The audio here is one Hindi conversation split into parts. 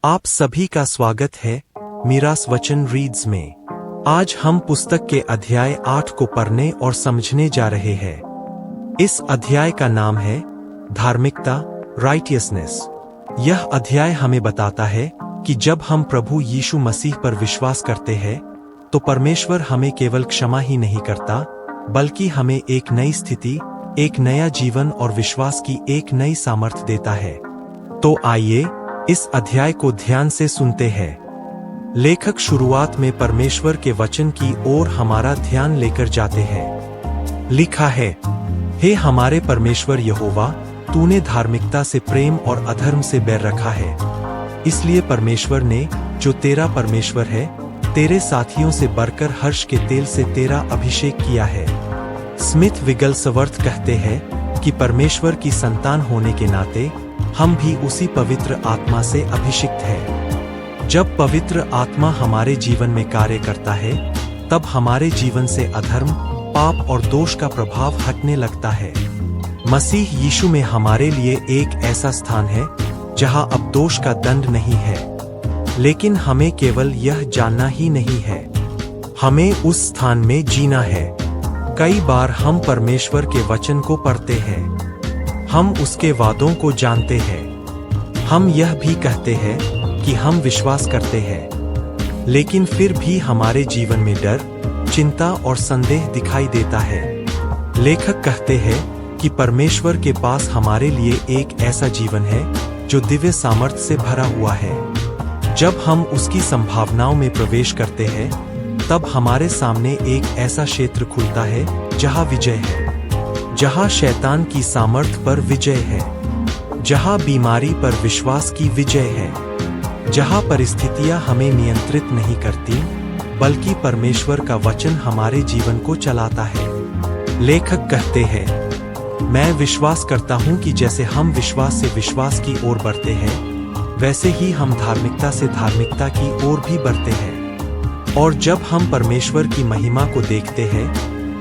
आप सभी का स्वागत है मीरास वचन रीड्स में। आज हम पुस्तक के अध्याय 8 को पढ़ने और समझने जा रहे हैं। इस अध्याय का नाम है धार्मिकता, राइटियसनेस। यह अध्याय हमें बताता है कि जब हम प्रभु यीशु मसीह पर विश्वास करते हैं तो परमेश्वर हमें केवल क्षमा ही नहीं करता, बल्कि हमें एक नई स्थिति, एक नया जीवन और विश्वास की एक नई सामर्थ्य देता है। तो आइए इस अध्याय को ध्यान से सुनते हैं। लेखक शुरुआत में परमेश्वर के वचन की ओर हमारा ध्यान लेकर जाते हैं। लिखा है, हे हमारे परमेश्वर यहोवा, तूने धार्मिकता से प्रेम और अधर्म से बैर रखा है। इसलिए परमेश्वर ने, जो तेरा परमेश्वर है, तेरे साथियों से बढ़कर हर्ष के तेल से तेरा अभिषेक किया है। स्मिथ विगलस्वर्थ कहते हैं कि परमेश्वर की संतान होने के नाते हम भी उसी पवित्र आत्मा से अभिषिक्त हैं। जब पवित्र आत्मा हमारे जीवन में कार्य करता है, तब हमारे जीवन से अधर्म, पाप और दोष का प्रभाव हटने लगता है। मसीह यीशु में हमारे लिए एक ऐसा स्थान है जहां अब दोष का दंड नहीं है। लेकिन हमें केवल यह जानना ही नहीं है, हमें उस स्थान में जीना है। कई बार हम परमेश्वर के वचन को पढ़ते हैं, हम उसके वादों को जानते हैं, हम यह भी कहते हैं कि हम विश्वास करते हैं, लेकिन फिर भी हमारे जीवन में डर, चिंता और संदेह दिखाई देता है। लेखक कहते हैं कि परमेश्वर के पास हमारे लिए एक ऐसा जीवन है जो दिव्य सामर्थ्य से भरा हुआ है। जब हम उसकी संभावनाओं में प्रवेश करते हैं, तब हमारे सामने एक ऐसा क्षेत्र खुलता है जहां विजय है, जहां शैतान की सामर्थ्य पर विजय है, जहां बीमारी पर विश्वास की विजय है, जहां परिस्थितियां हमें नियंत्रित नहीं करती, बल्कि परमेश्वर का वचन हमारे जीवन को चलाता है। लेखक कहते हैं, मैं विश्वास करता हूं कि जैसे हम विश्वास से विश्वास की ओर बढ़ते हैं, वैसे ही हम धार्मिकता से धार्मिकता की ओर भी बढ़ते हैं। और जब हम परमेश्वर की महिमा को देखते हैं,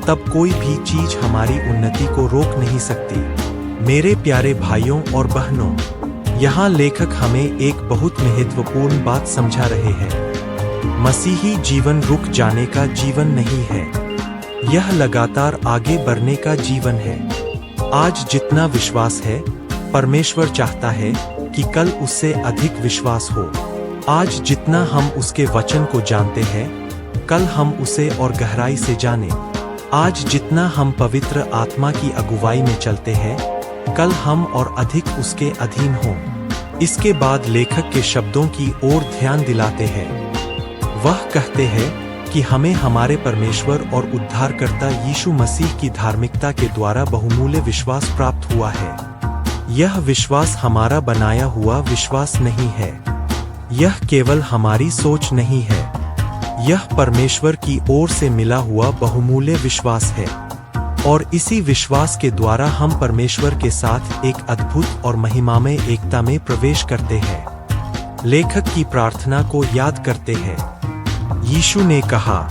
तब कोई भी चीज हमारी उन्नति को रोक नहीं सकती। मेरे प्यारे भाइयों और बहनों, यहाँ लेखक हमें एक बहुत महत्वपूर्ण बात समझा रहे हैं। मसीही जीवन रुक जाने का जीवन नहीं है, यह लगातार आगे बढ़ने का जीवन है। आज जितना विश्वास है, परमेश्वर चाहता है कि कल उससे अधिक विश्वास हो। आज जितना हम उसके वचन को जानते हैं, कल हम उसे और गहराई से जानें। आज जितना हम पवित्र आत्मा की अगुवाई में चलते हैं, कल हम और अधिक उसके अधीन हों। इसके बाद लेखक के शब्दों की ओर ध्यान दिलाते हैं। वह कहते हैं कि हमें हमारे परमेश्वर और उद्धारकर्ता यीशु मसीह की धार्मिकता के द्वारा बहुमूल्य विश्वास प्राप्त हुआ है। यह विश्वास हमारा बनाया हुआ विश्वास नहीं है, यह केवल हमारी सोच नहीं है, यह परमेश्वर की ओर से मिला हुआ बहुमूल्य विश्वास है। और इसी विश्वास के द्वारा हम परमेश्वर के साथ एक अद्भुत और महिमामय एकता में प्रवेश करते हैं। लेखक की प्रार्थना को याद करते हैं। यीशु ने कहा,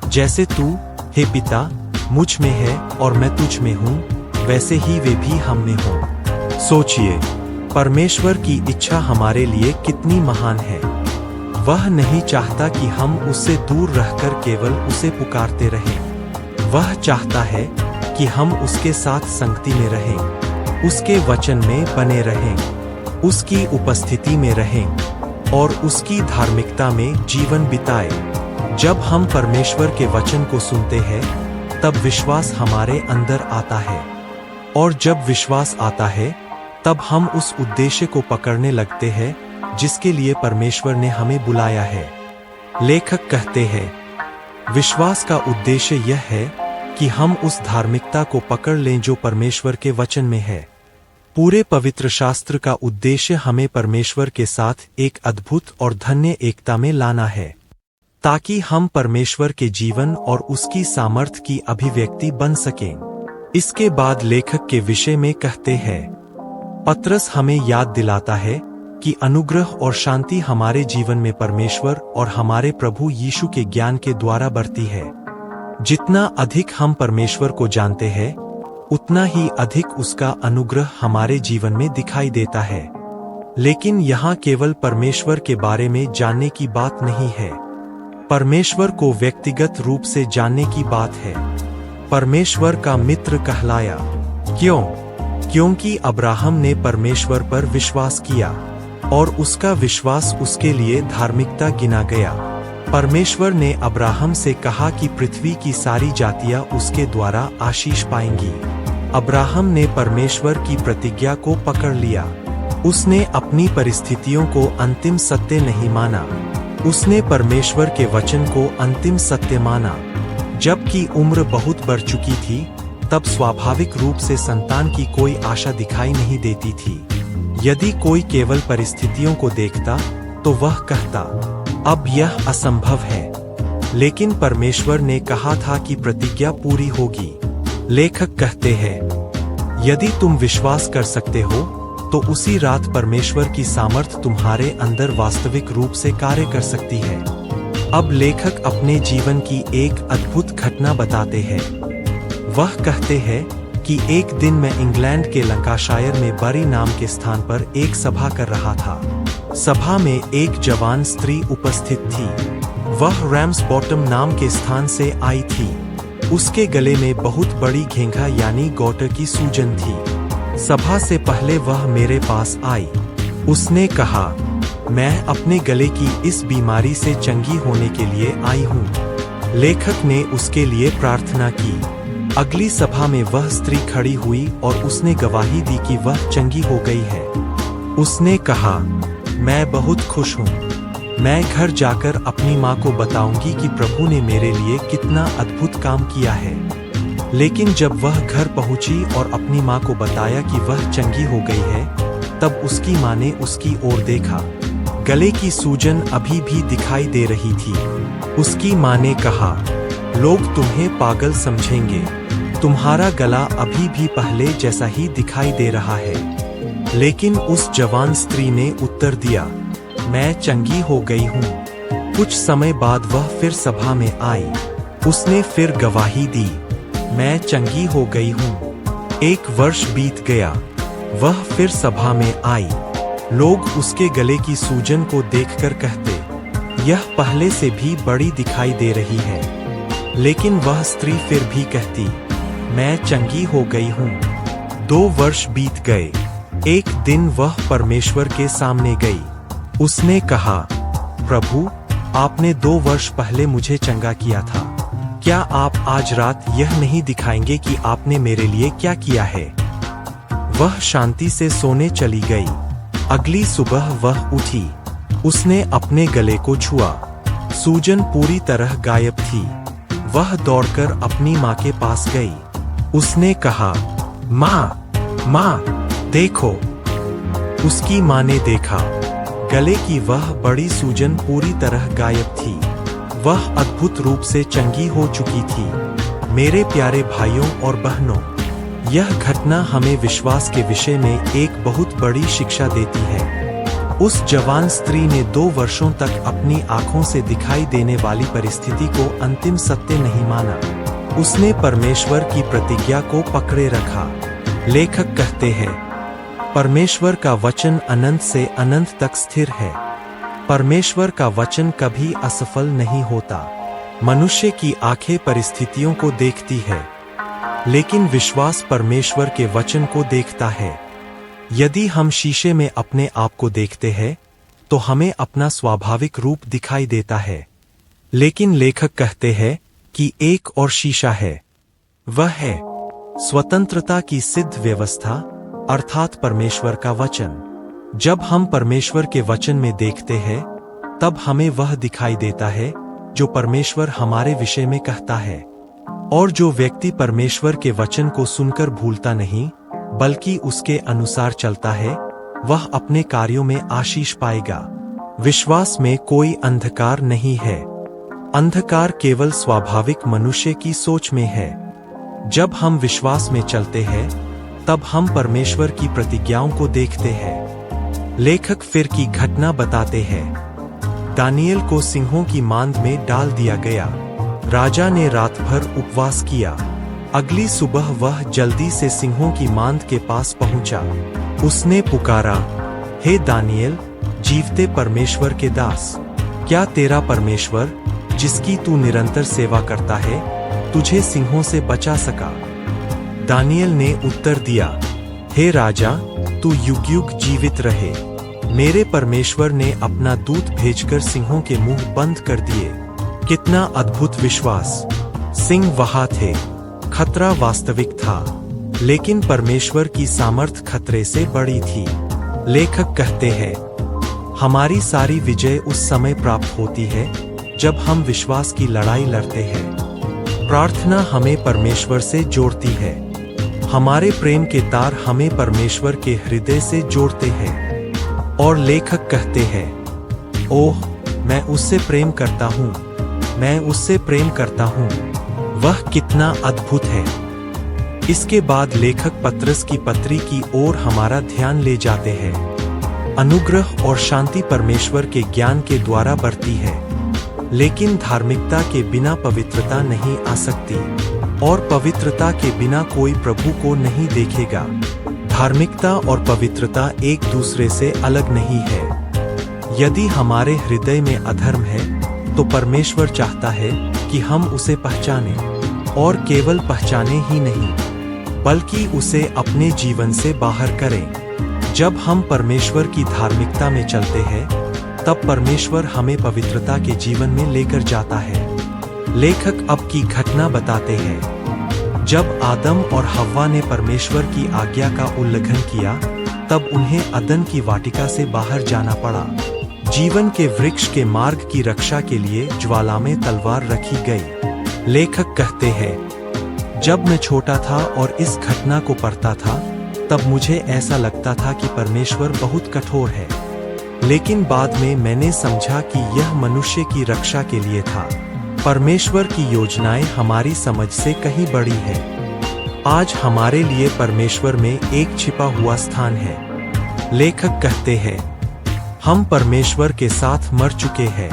जैसे तू, हे पिता, मुझ में है और मैं तुझ में हूँ, वैसे ही वे भी हम में हों। सोचिए, परमेश्वर की इच्छा हमारे लिए कितनी महान है। वह नहीं चाहता कि हम उससे दूर रहकर केवल उसे पुकारते रहें। वह चाहता है कि हम उसके साथ संगति में रहें, उसके वचन में बने रहें, उसकी उपस्थिति में रहें और उसकी धार्मिकता में जीवन बिताएं। जब हम परमेश्वर के वचन को सुनते हैं, तब विश्वास हमारे अंदर आता है, और जब विश्वास आता है, तब हम उस उद्देश्य को पकड़ने लगते हैं जिसके लिए परमेश्वर ने हमें बुलाया है। लेखक कहते हैं, विश्वास का उद्देश्य यह है कि हम उस धार्मिकता को पकड़ लें जो परमेश्वर के वचन में है। पूरे पवित्र शास्त्र का उद्देश्य हमें परमेश्वर के साथ एक अद्भुत और धन्य एकता में लाना है, ताकि हम परमेश्वर के जीवन और उसकी सामर्थ्य की अभिव्यक्ति बन सकें। इसके बाद लेखक के विषय में कहते हैं, पतरस हमें याद दिलाता है कि अनुग्रह और शांति हमारे जीवन में परमेश्वर और हमारे प्रभु यीशु के ज्ञान के द्वारा बढ़ती है। जितना अधिक हम परमेश्वर को जानते हैं, उतना ही अधिक उसका अनुग्रह हमारे जीवन में दिखाई देता है। लेकिन यहाँ केवल परमेश्वर के बारे में जानने की बात नहीं है, परमेश्वर को व्यक्तिगत रूप से जानने की बात है। परमेश्वर का मित्र कहलाया। क्यों? क्योंकि अब्राहम ने परमेश्वर पर विश्वास किया और उसका विश्वास उसके लिए धार्मिकता गिना गया। परमेश्वर ने अब्राहम से कहा कि पृथ्वी की सारी जातियां उसके द्वारा आशीष पाएंगी। अब्राहम ने परमेश्वर की प्रतिज्ञा को पकड़ लिया। उसने अपनी परिस्थितियों को अंतिम सत्य नहीं माना, उसने परमेश्वर के वचन को अंतिम सत्य माना। जबकि उम्र बहुत बढ़ चुकी थी, तब स्वाभाविक रूप से संतान की कोई आशा दिखाई नहीं देती थी। यदि कोई केवल परिस्थितियों को देखता तो वह कहता, अब यह असंभव है। लेकिन परमेश्वर ने कहा था कि प्रतिज्ञा पूरी होगी। लेखक कहते हैं, यदि तुम विश्वास कर सकते हो तो उसी रात परमेश्वर की सामर्थ तुम्हारे अंदर वास्तविक रूप से कार्य कर सकती है। अब लेखक अपने जीवन की एक अद्भुत घटना बताते हैं। वह कहते हैं कि एक दिन मैं इंग्लैंड के लंकाशायर में बरी नाम के स्थान पर एक सभा कर रहा था। सभा में एक जवान स्त्री उपस्थित थी। वह रैम्सबॉटम नाम के स्थान से आई थी। उसके गले में बहुत बड़ी घेंघा यानी गौटर की सूजन थी। सभा से पहले वह मेरे पास आई। उसने कहा, मैं अपने गले की इस बीमारी से चंगी होने के लिए आई हूँ। लेखक ने उसके लिए प्रार्थना की। अगली सभा में वह स्त्री खड़ी हुई और उसने गवाही दी कि वह चंगी हो गई है। उसने कहा, मैं बहुत खुश हूँ। मैं घर जाकर अपनी माँ को बताऊंगी कि प्रभु ने मेरे लिए कितना अद्भुत काम किया है। लेकिन जब वह घर पहुंची और अपनी माँ को बताया कि वह चंगी हो गई है, तब उसकी माँ ने उसकी ओर देखा। गले की सूजन अभी भी दिखाई दे रही थी। उसकी माँ ने कहा, लोग तुम्हें पागल समझेंगे, तुम्हारा गला अभी भी पहले जैसा ही दिखाई दे रहा है। लेकिन उस जवान स्त्री ने उत्तर दिया, मैं चंगी हो गई हूँ। कुछ समय बाद वह फिर सभा में आई। उसने फिर गवाही दी, मैं चंगी हो गई हूँ। 1 वर्ष बीत गया। वह फिर सभा में आई। लोग उसके गले की सूजन को देखकर कहते, यह पहले से भी बड़ी दिखाई दे रही है। लेकिन वह स्त्री फिर भी कहती, मैं चंगी हो गई हूँ। 2 वर्ष बीत गए। एक दिन वह परमेश्वर के सामने गई। उसने कहा, प्रभु, आपने 2 वर्ष पहले मुझे चंगा किया था। क्या आप आज रात यह नहीं दिखाएंगे कि आपने मेरे लिए क्या किया है? वह शांति से सोने चली गई। अगली सुबह वह उठी। उसने अपने गले को छुआ। सूजन पूरी तरह गायब थी। वह दौड़कर अपनी माँ के पास गई। उसने कहा, माँ, देखो। उसकी माँ ने देखा। गले की वह बड़ी सूजन पूरी तरह गायब थी। वह अद्भुत रूप से चंगी हो चुकी थी। मेरे प्यारे भाइयों और बहनों, यह घटना हमें विश्वास के विषय में एक बहुत बड़ी शिक्षा देती है। उस जवान स्त्री ने 2 वर्षों तक अपनी आंखों से दिखाई देने वाली परिस्थिति को अंतिम सत्य नहीं माना। उसने परमेश्वर की प्रतिज्ञा को पकड़े रखा। लेखक कहते हैं, परमेश्वर का वचन अनंत से अनंत तक स्थिर है। परमेश्वर का वचन कभी असफल नहीं होता। मनुष्य की आंखें परिस्थितियों को देखती है, लेकिन विश्वास परमेश्वर के वचन को देखता है। यदि हम शीशे में अपने आप को देखते हैं, तो हमें अपना स्वाभाविक रूप दिखाई देता है। लेकिन लेखक कहते हैं कि एक और शीशा है। वह है स्वतंत्रता की सिद्ध व्यवस्था, अर्थात परमेश्वर का वचन। जब हम परमेश्वर के वचन में देखते हैं, तब हमें वह दिखाई देता है जो परमेश्वर हमारे विषय में कहता है। और जो व्यक्ति परमेश्वर के वचन को सुनकर भूलता नहीं, बल्कि उसके अनुसार चलता है, वह अपने कार्यों में आशीष पाएगा। विश्वास में कोई अंधकार नहीं है। अंधकार केवल स्वाभाविक मनुष्य की सोच में है। जब हम विश्वास में चलते हैं, तब हम परमेश्वर की प्रतिज्ञाओं को देखते हैं। लेखक फिर की घटना बताते हैं। दानियल को सिंहों की मांद में डाल दिया गया। राजा ने रात भर उपवास किया। अगली सुबह वह जल्दी से सिंहों की मांद के पास पहुंचा। उसने पुकारा, हे दानियल, जीवते परमेश्वर के दास, क्या तेरा परमेश्वर, जिसकी तू निरंतर सेवा करता है, तुझे सिंहों से बचा सका? दानियल ने उत्तर दिया, हे राजा, तू युग युग जीवित रहे। मेरे परमेश्वर ने अपना दूत भेजकर सिंहों के मुंह बंद कर दिए। कितना अद्भुत विश्वास! सिंह वहां थे, खतरा वास्तविक था, लेकिन परमेश्वर की सामर्थ खतरे से बड़ी थी। लेखक कहते हैं, हमारी सारी विजय उस समय प्राप्त होती है जब हम विश्वास की लड़ाई लड़ते हैं। प्रार्थना हमें परमेश्वर से जोड़ती है। हमारे प्रेम के तार हमें परमेश्वर के हृदय से जोड़ते हैं। और लेखक कहते हैं, ओह, मैं उससे प्रेम करता हूँ, मैं उससे प्रेम करता हूँ, वह कितना अद्भुत है। इसके बाद लेखक पत्रस की पत्री की ओर हमारा ध्यान ले जाते हैं। अनुग्रह और शांति परमेश्वर के ज्ञान के द्वारा बढ़ती है, लेकिन धार्मिकता के बिना पवित्रता नहीं आ सकती, और पवित्रता के बिना कोई प्रभु को नहीं देखेगा। धार्मिकता और पवित्रता एक दूसरे से अलग नहीं है। यदि हमारे हृदय में अधर्म है, तो परमेश्वर चाहता है कि हम उसे पहचानें, और केवल पहचाने ही नहीं, बल्कि उसे अपने जीवन से बाहर करें। जब हम परमेश्वर की धार्मिकता में चलते हैं, तब परमेश्वर हमें पवित्रता के जीवन में लेकर जाता है। लेखक अब की घटना बताते हैं। जब आदम और हव्वा ने परमेश्वर की आज्ञा का उल्लंघन किया, तब उन्हें अदन की वाटिका से बाहर जाना पड़ा। जीवन के वृक्ष के मार्ग की रक्षा के लिए ज्वाला में तलवार रखी गई। लेखक कहते हैं, जब मैं छोटा था और इस घटना को पढ़ता था, तब मुझे ऐसा लगता था कि परमेश्वर बहुत कठोर है, लेकिन बाद में मैंने समझा कि यह मनुष्य की रक्षा के लिए था। परमेश्वर की योजनाएं हमारी समझ से कहीं बड़ी है। आज हमारे लिए परमेश्वर में एक छिपा हुआ स्थान है। लेखक कहते हैं, हम परमेश्वर के साथ मर चुके हैं।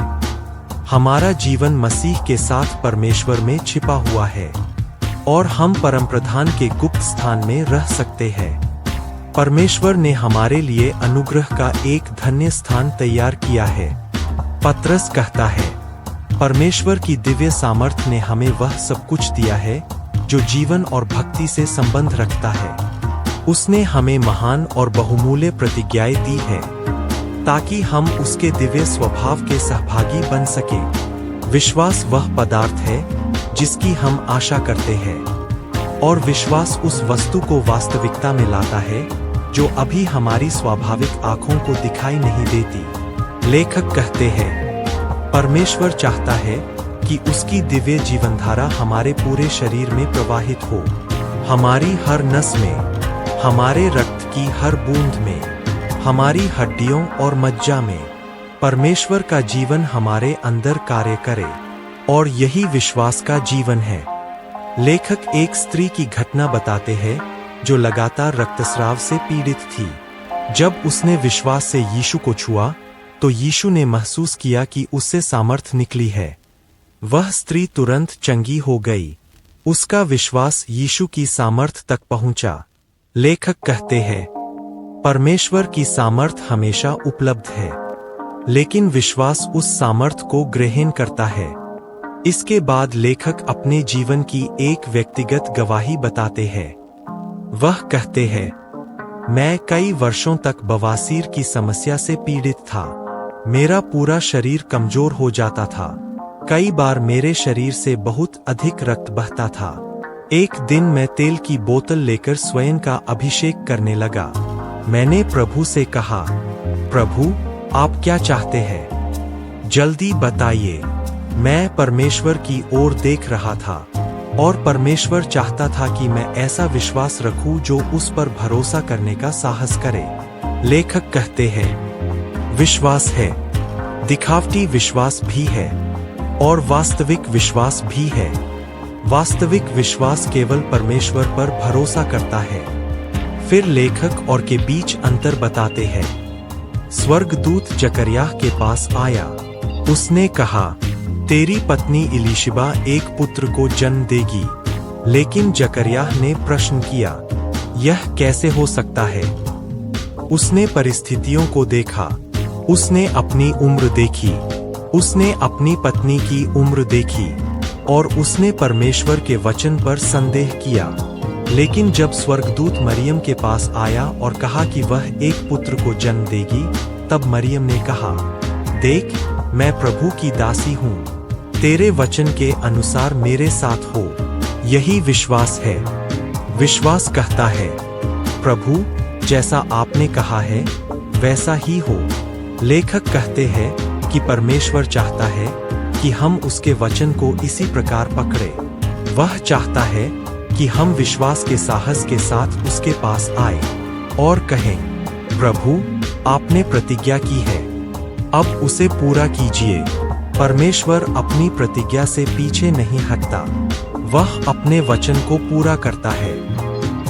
हमारा जीवन मसीह के साथ परमेश्वर में छिपा हुआ है, और हम परमप्रधान के गुप्त स्थान में रह सकते हैं। परमेश्वर ने हमारे लिए अनुग्रह का एक धन्य स्थान तैयार किया है। पत्रस कहता है, परमेश्वर की दिव्य सामर्थ ने हमें वह सब कुछ दिया है जो जीवन और भक्ति से संबंध रखता है। उसने हमें महान और बहुमूल्य प्रतिज्ञाएं दी है, ताकि हम उसके दिव्य स्वभाव के सहभागी बन सकें। विश्वास वह पदार्थ है जिसकी हम आशा करते हैं, और विश्वास उस वस्तु को वास्तविकता में लाता है जो अभी हमारी स्वाभाविक आंखों को दिखाई नहीं देती। लेखक कहते हैं, परमेश्वर चाहता है कि उसकी दिव्य जीवनधारा हमारे पूरे शरीर में प्रवाहित हो, हमारी हर नस में, हमारे रक्त की हर बूंद में, हमारी हड्डियों और मज्जा में। परमेश्वर का जीवन हमारे अंदर कार्य करे, और यही विश्वास का जीवन है। लेखक एक स्त्री की घटना बताते हैं जो लगातार रक्तस्राव से पीड़ित थी। जब उसने विश्वास से यीशु को छुआ, तो यीशु ने महसूस किया कि उससे सामर्थ निकली है। वह स्त्री तुरंत चंगी हो गई। उसका विश्वास यीशु की सामर्थ तक पहुंचा। लेखक कहते हैं, परमेश्वर की सामर्थ हमेशा उपलब्ध है, लेकिन विश्वास उस सामर्थ को ग्रहण करता है। इसके बाद लेखक अपने जीवन की एक व्यक्तिगत गवाही बताते हैं। वह कहते हैं, मैं कई वर्षों तक बवासीर की समस्या से पीड़ित था। मेरा पूरा शरीर कमजोर हो जाता था। कई बार मेरे शरीर से बहुत अधिक रक्त बहता था। एक दिन मैं तेल की बोतल लेकर स्वयं का अभिषेक करने लगा। मैंने प्रभु से कहा, प्रभु, आप क्या चाहते हैं? जल्दी बताइए। मैं परमेश्वर की ओर देख रहा था, और परमेश्वर चाहता था कि मैं ऐसा विश्वास रखूं जो उस पर भरोसा करने का साहस करे। लेखक कहते हैं, विश्वास है, दिखावटी विश्वास भी है, और वास्तविक विश्वास भी है। वास्तविक विश्वास केवल परमेश्वर पर भरोसा करता है। फिर लेखक और के बीच अंतर बताते हैं। स्वर्गदूत जकरियाह के पास आया। उसने कहा, तेरी पत्नी इलीशिबा एक पुत्र को जन्म देगी। लेकिन जकरियाह ने प्रश्न किया, यह कैसे हो सकता है? उसने परिस्थितियों को देखा, उसने अपनी उम्र देखी, उसने अपनी पत्नी की उम्र देखी और उसने परमेश्वर के वचन पर संदेह किया। लेकिन जब स्वर्गदूत मरियम के पास आया और कहा कि वह एक पुत्र को जन्म देगी, तब मरियम ने कहा, देख, मैं प्रभु की दासी हूँ, तेरे वचन के अनुसार मेरे साथ हो। यही विश्वास है। विश्वास कहता है, प्रभु, जैसा आपने कहा है वैसा ही हो। लेखक कहते हैं कि परमेश्वर चाहता है कि हम उसके वचन को इसी प्रकार पकड़े। वह चाहता है कि हम विश्वास के साहस के साथ उसके पास आए और कहें, प्रभु, आपने प्रतिज्ञा की है, अब उसे पूरा कीजिए। परमेश्वर अपनी प्रतिज्ञा से पीछे नहीं हटता, वह अपने वचन को पूरा करता है।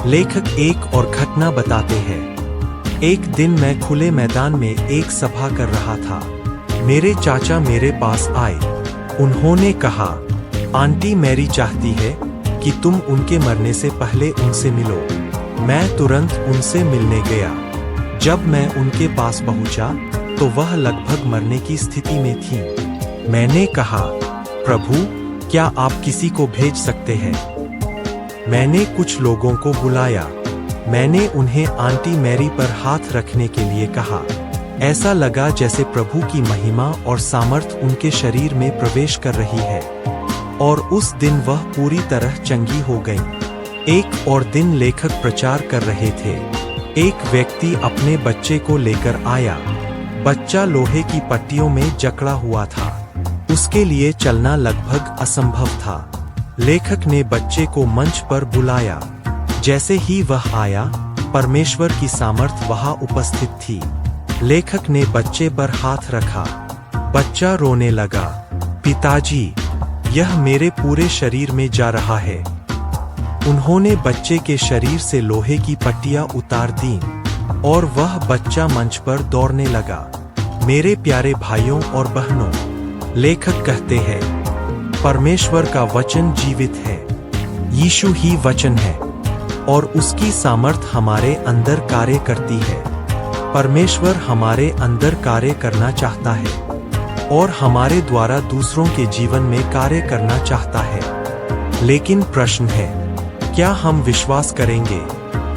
लेखक एक और घटना बताते हैं। एक दिन मैं खुले मैदान में एक सभा कर रहा था। मेरे चाचा मेरे पास आए। उन्होंने कहा, आंटी मैरी चाहती है कि तुम उनके मरने से पहले उनसे मिलो। मैं तुरंत उनसे मिलने गया। जब मैं उनके पास पहुंचा तो वह लगभग मरने की स्थिति में थी। मैंने कहा, प्रभु, क्या आप किसी को भेज सकते हैं? मैंने कुछ लोगों को बुलाया। मैंने उन्हें आंटी मैरी पर हाथ रखने के लिए कहा। ऐसा लगा जैसे प्रभु की महिमा और सामर्थ उनके शरीर में प्रवेश कर रही है और उस दिन वह पूरी तरह चंगी हो गई। एक और दिन लेखक प्रचार कर रहे थे। एक व्यक्ति अपने बच्चे को लेकर आया। बच्चा लोहे की पट्टियों में जकड़ा हुआ था। उसके लिए चलना लगभग असंभव था। लेखक ने बच्चे को मंच पर बुलाया। जैसे ही वह आया, परमेश्वर की सामर्थ वहां उपस्थित थी। लेखक ने बच्चे पर हाथ रखा। बच्चा रोने लगा, पिताजी, यह मेरे पूरे शरीर में जा रहा है। उन्होंने बच्चे के शरीर से लोहे की पट्टियां उतार दीं और वह बच्चा मंच पर दौड़ने लगा। मेरे प्यारे भाइयों और बहनों, लेखक कहते हैं, परमेश्वर का वचन जीवित है। यीशु ही वचन है और उसकी सामर्थ हमारे अंदर कार्य करती है। परमेश्वर हमारे अंदर कार्य करना चाहता है और हमारे द्वारा दूसरों के जीवन में कार्य करना चाहता है। लेकिन प्रश्न है, क्या हम विश्वास करेंगे?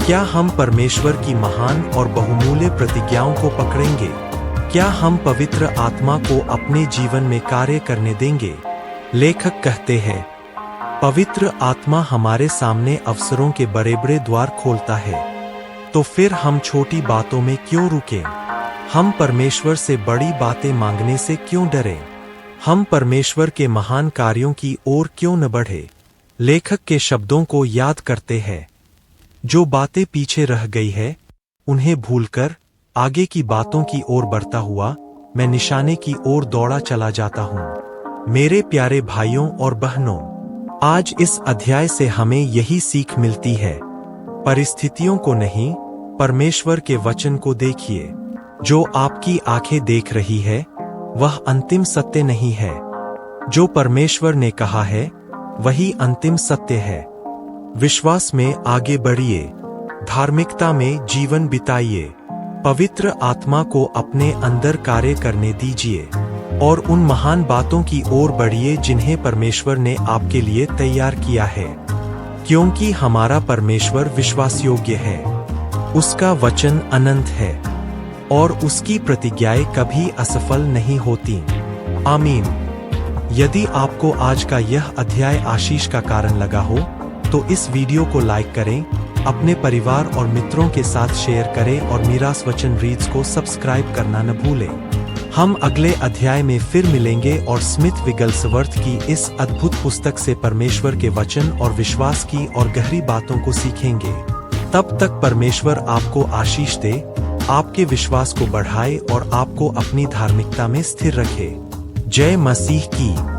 क्या हम परमेश्वर की महान और बहुमूल्य प्रतिज्ञाओं को पकड़ेंगे? क्या हम पवित्र आत्मा को अपने जीवन में कार्य करने देंगे? लेखक कहते हैं, पवित्र आत्मा हमारे सामने अवसरों के बड़े बड़े द्वार खोलता है। तो फिर हम छोटी बातों में क्यों रुकें? हम परमेश्वर से बड़ी बातें मांगने से क्यों डरें? हम परमेश्वर के महान कार्यों की ओर क्यों न बढ़े? लेखक के शब्दों को याद करते हैं, जो बातें पीछे रह गई है उन्हें भूलकर आगे की बातों की ओर बढ़ता हुआ मैं निशाने की ओर दौड़ा चला जाता हूँ। मेरे प्यारे भाइयों और बहनों, आज इस अध्याय से हमें यही सीख मिलती है। परिस्थितियों को नहीं, परमेश्वर के वचन को देखिए। जो आपकी आंखें देख रही है वह अंतिम सत्य नहीं है। जो परमेश्वर ने कहा है वही अंतिम सत्य है। विश्वास में आगे बढ़िए, धार्मिकता में जीवन बिताइए, पवित्र आत्मा को अपने अंदर कार्य करने दीजिए और उन महान बातों की ओर बढ़िए जिन्हें परमेश्वर ने आपके लिए तैयार किया है। क्योंकि हमारा परमेश्वर विश्वास योग्य है, उसका वचन अनंत है और उसकी प्रतिज्ञाएं कभी असफल नहीं होती। आमीन। यदि आपको आज का यह अध्याय आशीष का कारण लगा हो तो इस वीडियो को लाइक करें, अपने परिवार और मित्रों के साथ शेयर करें और मीरास वचन रीड्स को सब्सक्राइब करना न भूलें। हम अगले अध्याय में फिर मिलेंगे और स्मिथ विगल्सवर्थ की इस अद्भुत पुस्तक से परमेश्वर के वचन और विश्वास की और गहरी बातों को सीखेंगे। तब तक परमेश्वर आपको आशीष दे, आपके विश्वास को बढ़ाए और आपको अपनी धार्मिकता में स्थिर रखे। जय मसीह की।